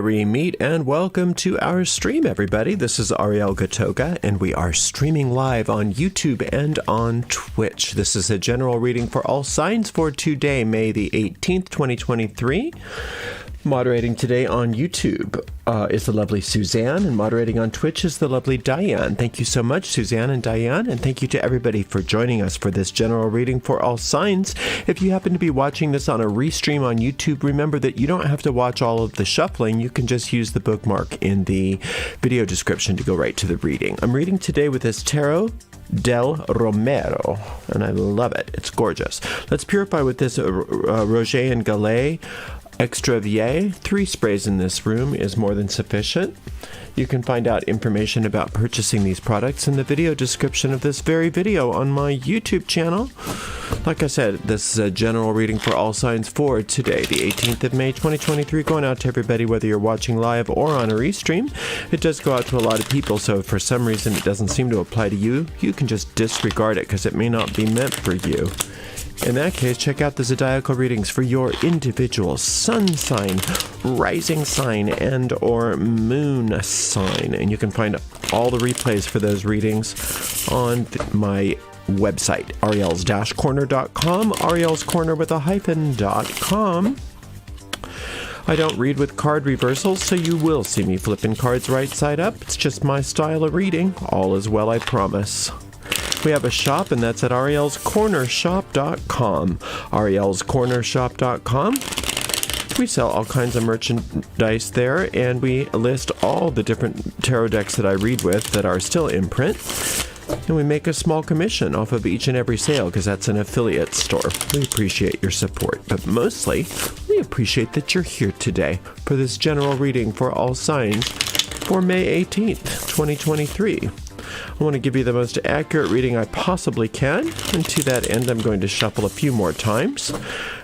wherever you meet, and welcome to our stream, everybody. This is Ariel Gatoga, and we are streaming live on YouTube and on Twitch. This is a general reading for all signs for today, May the 18th, 2023. Moderating today on YouTube is the lovely Suzanne, and moderating on Twitch is the lovely Diane. Thank you so much, Suzanne and Diane, and thank you to everybody for joining us for this general reading for all signs. If you happen to be watching this on a restream on YouTube, remember that you don't have to watch all of the shuffling. You can just use the bookmark in the video description to go right to the reading. I'm reading today with this Tarot del Romero, and I love it. It's gorgeous. Let's purify with this Roger and Gallet Extra Vie. 3 sprays in this room is more than sufficient. You can find out information about purchasing these products in the video description of this very video on my YouTube channel. Like I said, this is a general reading for all signs for today, the 18th of May, 2023, going out to everybody, whether you're watching live or on a restream. It does go out to a lot of people, so if for some reason it doesn't seem to apply to you, you can just disregard it because it may not be meant for you. In that case, check out the zodiacal readings for your individual sun sign, rising sign, and or moon sign. And you can find all the replays for those readings on my website, ariels-corner.com, Ariel's Corner with a hyphen.com. I don't read with card reversals, so you will see me flipping cards right side up. It's just my style of reading. All is well, I promise. We have a shop, and that's at arielscornershop.com. arielscornershop.com. We sell all kinds of merchandise there, and we list all the different tarot decks that I read with that are still in print. And we make a small commission off of each and every sale because that's an affiliate store. We appreciate your support, but mostly we appreciate that you're here today for this general reading for all signs for May 18th, 2023. I want to give you the most accurate reading I possibly can, and to that end I'm going to shuffle a few more times,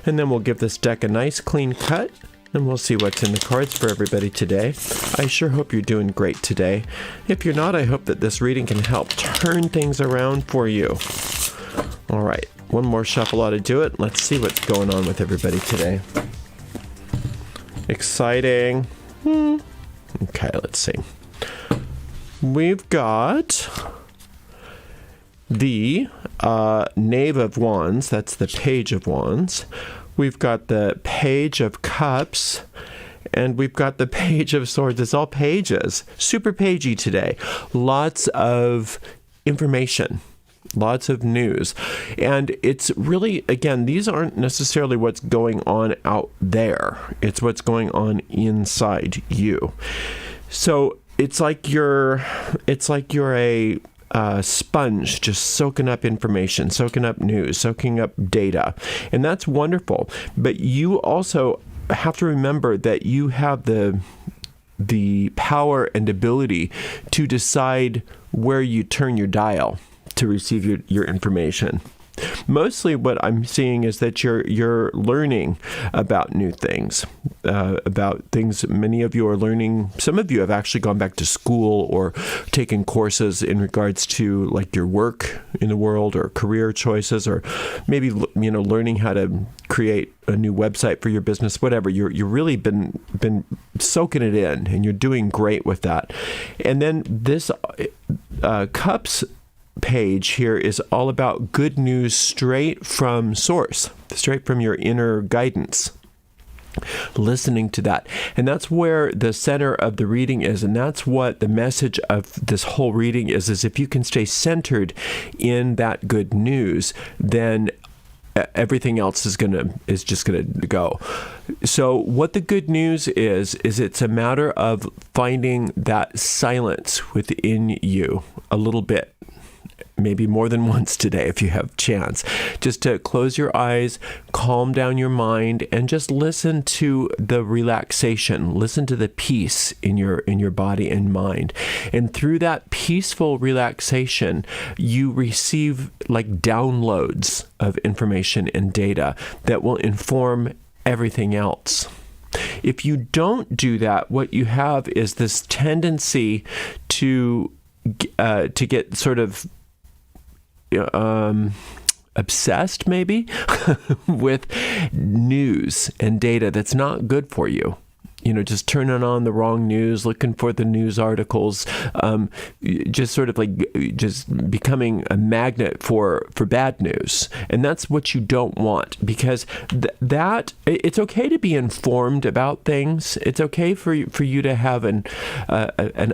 and then we'll give this deck a nice clean cut, and we'll see what's in the cards for everybody today. I sure hope you're doing great today. If you're not, I hope that this reading can help turn things around for you. Alright, one more shuffle ought to do it. Let's see what's going on with everybody today. Exciting. Okay, let's see. We've got the Knave of Wands. That's the Page of Wands. We've got the Page of Cups. And we've got the Page of Swords. It's all pages. Super pagey today. Lots of information. Lots of news. And it's really, again, these aren't necessarily what's going on out there. It's what's going on inside you. So it's like you're a sponge, just soaking up information, soaking up news, soaking up data, and that's wonderful. But you also have to remember that you have the power and ability to decide where you turn your dial to receive your information. Mostly what I'm seeing is that you're learning about new things, about things many of you are learning. Some of you have actually gone back to school or taken courses in regards to like your work in the world or career choices, or maybe, you know, learning how to create a new website for your business, whatever. You're really been soaking it in, and you're doing great with that. And then this Cups page here is all about good news straight from source, straight from your inner guidance. Listening to that. And that's where the center of the reading is, and that's what the message of this whole reading is if you can stay centered in that good news, then everything else is just gonna go. So what the good news is it's a matter of finding that silence within you a little bit. Maybe more than once today if you have chance, just to close your eyes, calm down your mind, and just listen to the relaxation, listen to the peace in your body and mind. And through that peaceful relaxation, you receive like downloads of information and data that will inform everything else. If you don't do that, what you have is this tendency to get sort of obsessed maybe with news and data that's not good for you. just turning on the wrong news, looking for the news articles, just sort of like just becoming a magnet for bad news. And that's what you don't want, because that it's okay to be informed about things. It's okay for you to have an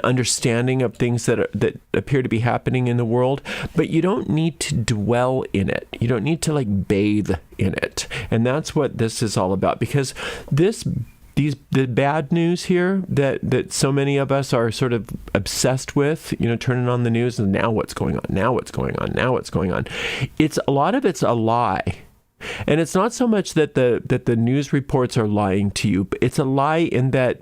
understanding of things that appear to be happening in the world, but you don't need to dwell in it. You don't need to like bathe in it. And that's what this is all about, because the bad news here that so many of us are sort of obsessed with, turning on the news and now what's going on, now what's going on, now what's going on. A lot of it's a lie. And it's not so much that the news reports are lying to you, but it's a lie in that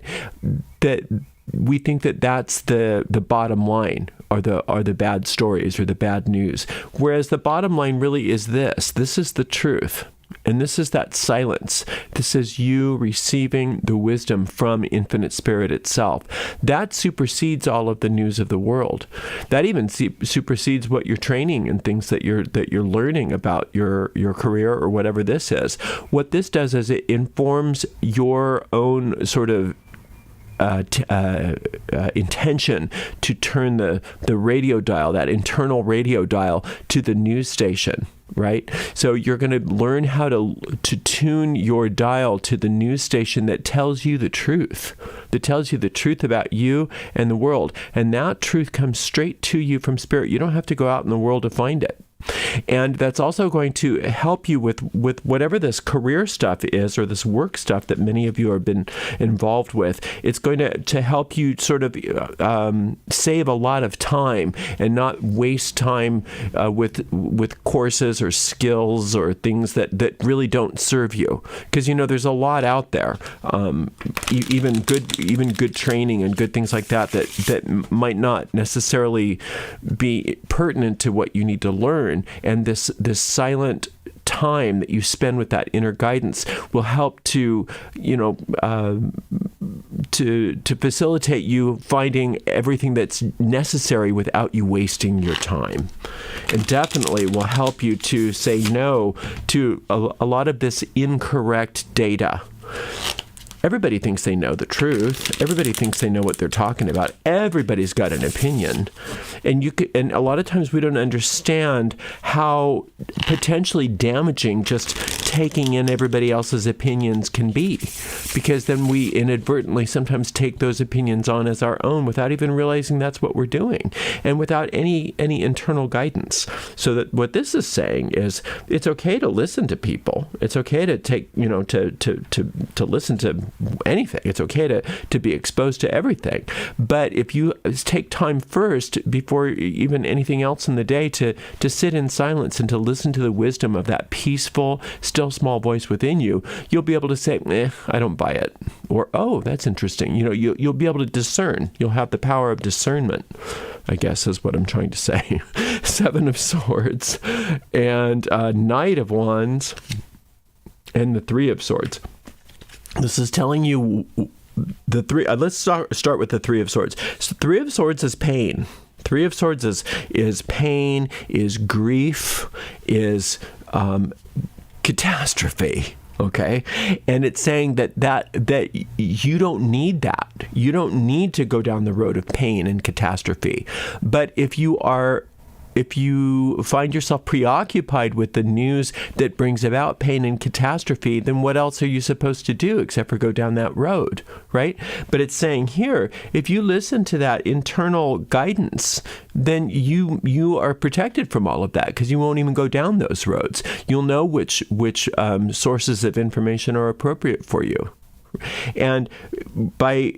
we think that that's the bottom line, are the bad stories or the bad news. Whereas the bottom line really is this. This is the truth. And this is that silence. This is you receiving the wisdom from Infinite Spirit itself. That supersedes all of the news of the world. That even supersedes what you're training and things that you're learning about your career or whatever this is. What this does is it informs your own sort of intention to turn the radio dial, that internal radio dial, to the news station, right? So you're going to learn how to tune your dial to the news station that tells you the truth, about you and the world. And that truth comes straight to you from Spirit. You don't have to go out in the world to find it. And that's also going to help you with whatever this career stuff is, or this work stuff that many of you have been involved with. It's going to help you sort of save a lot of time and not waste time with courses or skills or things that really don't serve you. Because there's a lot out there, even good training and good things like that might not necessarily be pertinent to what you need to learn. And this silent time that you spend with that inner guidance will help to facilitate you finding everything that's necessary without you wasting your time. And definitely will help you to say no to a lot of this incorrect data. Everybody thinks they know the truth. Everybody thinks they know what they're talking about. Everybody's got an opinion. And a lot of times we don't understand how potentially damaging just taking in everybody else's opinions can be. Because then we inadvertently sometimes take those opinions on as our own without even realizing that's what we're doing, and without any internal guidance. So that what this is saying is it's okay to listen to people. It's okay to take, to listen to anything. It's okay to be exposed to everything. But if you take time first, before even anything else in the day, to sit in silence and to listen to the wisdom of that peaceful, still small voice within you, you'll be able to say, I don't buy it. Or, oh, that's interesting. You'll be able to discern. You'll have the power of discernment, I guess is what I'm trying to say. Seven of Swords and Knight of Wands and the Three of Swords. This is telling you the three. Let's start with the Three of Swords. So Three of Swords is pain. Three of Swords is pain, is grief, is catastrophe. Okay, and it's saying that you don't need that. You don't need to go down the road of pain and catastrophe. But if you find yourself preoccupied with the news that brings about pain and catastrophe, then what else are you supposed to do except for go down that road, right? But it's saying here, if you listen to that internal guidance, then you are protected from all of that, because you won't even go down those roads. You'll know which sources of information are appropriate for you. And by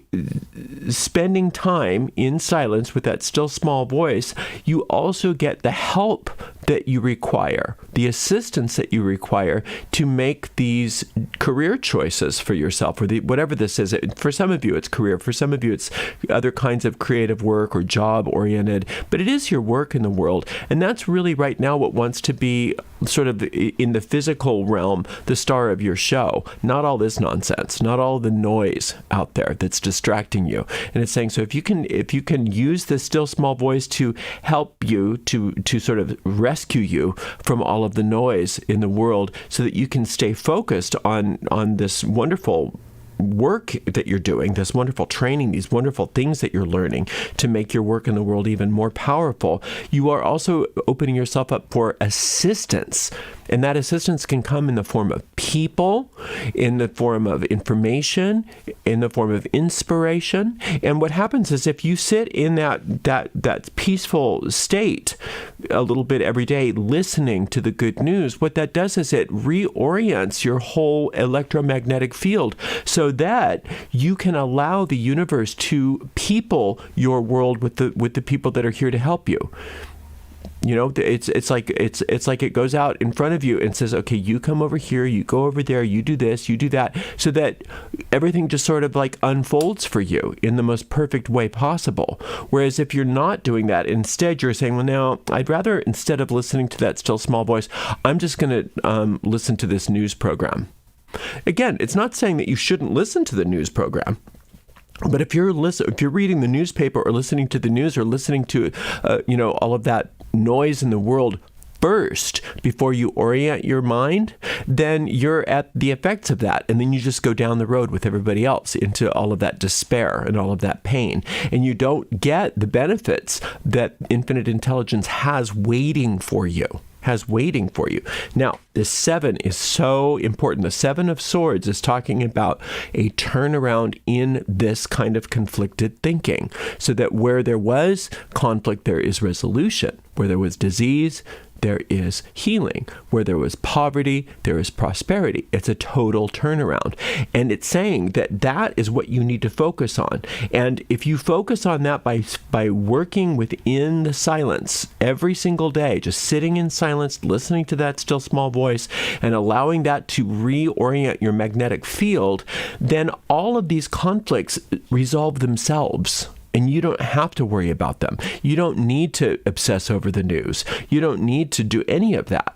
spending time in silence with that still small voice, you also get the help that you require, the assistance that you require to make these career choices for yourself, or whatever this is. For some of you, it's career. For some of you, it's other kinds of creative work or job-oriented. But it is your work in the world. And that's really right now what wants to be sort of in the physical realm, the star of your show. Not all this nonsense, not all the noise out there that's distracting you. And it's saying, so if you can use this still small voice to help you to sort of rescue you from all of the noise in the world, so that you can stay focused on this wonderful work that you're doing, this wonderful training, these wonderful things that you're learning to make your work in the world even more powerful, you are also opening yourself up for assistance. And that assistance can come in the form of people, in the form of information, in the form of inspiration. And what happens is if you sit in that peaceful state a little bit every day, listening to the good news, what that does is it reorients your whole electromagnetic field so that you can allow the universe to people your world with the people that are here to help you. You know, it's like it goes out in front of you and says, okay, you come over here, you go over there, you do this, you do that, so that everything just sort of like unfolds for you in the most perfect way possible. Whereas if you're not doing that, instead you're saying, well, now I'd rather, instead of listening to that still small voice, I'm just going to listen to this news program. Again, it's not saying that you shouldn't listen to the news program. But if you're reading the newspaper or listening to the news or listening to, all of that noise in the world first before you orient your mind, then you're at the effects of that. And then you just go down the road with everybody else into all of that despair and all of that pain. And you don't get the benefits that infinite intelligence has waiting for you. Now, this 7 is so important. The 7 of Swords is talking about a turnaround in this kind of conflicted thinking, so that where there was conflict, there is resolution. Where there was disease, there is healing. Where there was poverty, there is prosperity. It's a total turnaround. And it's saying that that is what you need to focus on. And if you focus on that by working within the silence every single day, just sitting in silence, listening to that still small voice, and allowing that to reorient your magnetic field, then all of these conflicts resolve themselves. And you don't have to worry about them. You don't need to obsess over the news. You don't need to do any of that.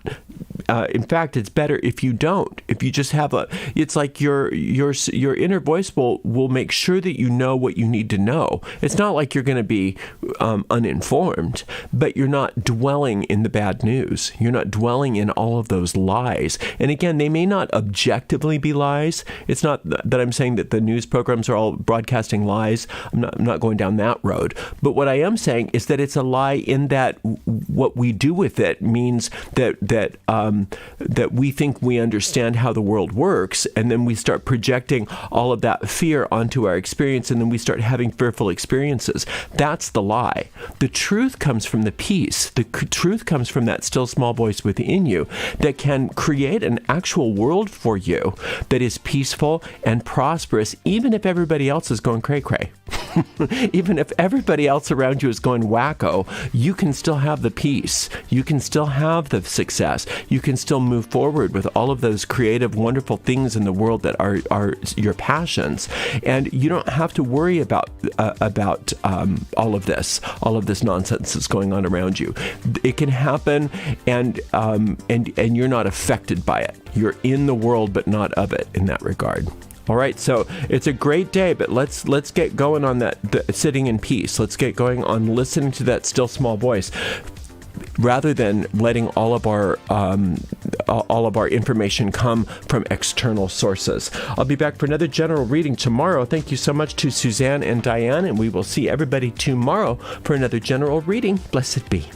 In fact, it's better if you don't. If you just have it's like your inner voice will make sure that you know what you need to know. It's not like you're going to be uninformed, but you're not dwelling in the bad news. You're not dwelling in all of those lies. And again, they may not objectively be lies. It's not that I'm saying that the news programs are all broadcasting lies. I'm not going down that road. But what I am saying is that it's a lie in that what we do with it means that we think we understand how the world works, and then we start projecting all of that fear onto our experience, and then we start having fearful experiences. That's the lie. The truth comes from the peace. The truth comes from that still small voice within you that can create an actual world for you that is peaceful and prosperous, even if everybody else is going cray-cray. Even if everybody else around you is going wacko, you can still have the peace. You can still have the success. You can still move forward with all of those creative, wonderful things in the world that are your passions. And you don't have to worry about all of this nonsense that's going on around you. It can happen, and you're not affected by it. You're in the world, but not of it in that regard. All right, so it's a great day, but let's get going on that sitting in peace. Let's get going on listening to that still small voice, rather than letting all of our information come from external sources. I'll be back for another general reading tomorrow. Thank you so much to Suzanne and Diane, and we will see everybody tomorrow for another general reading. Blessed be.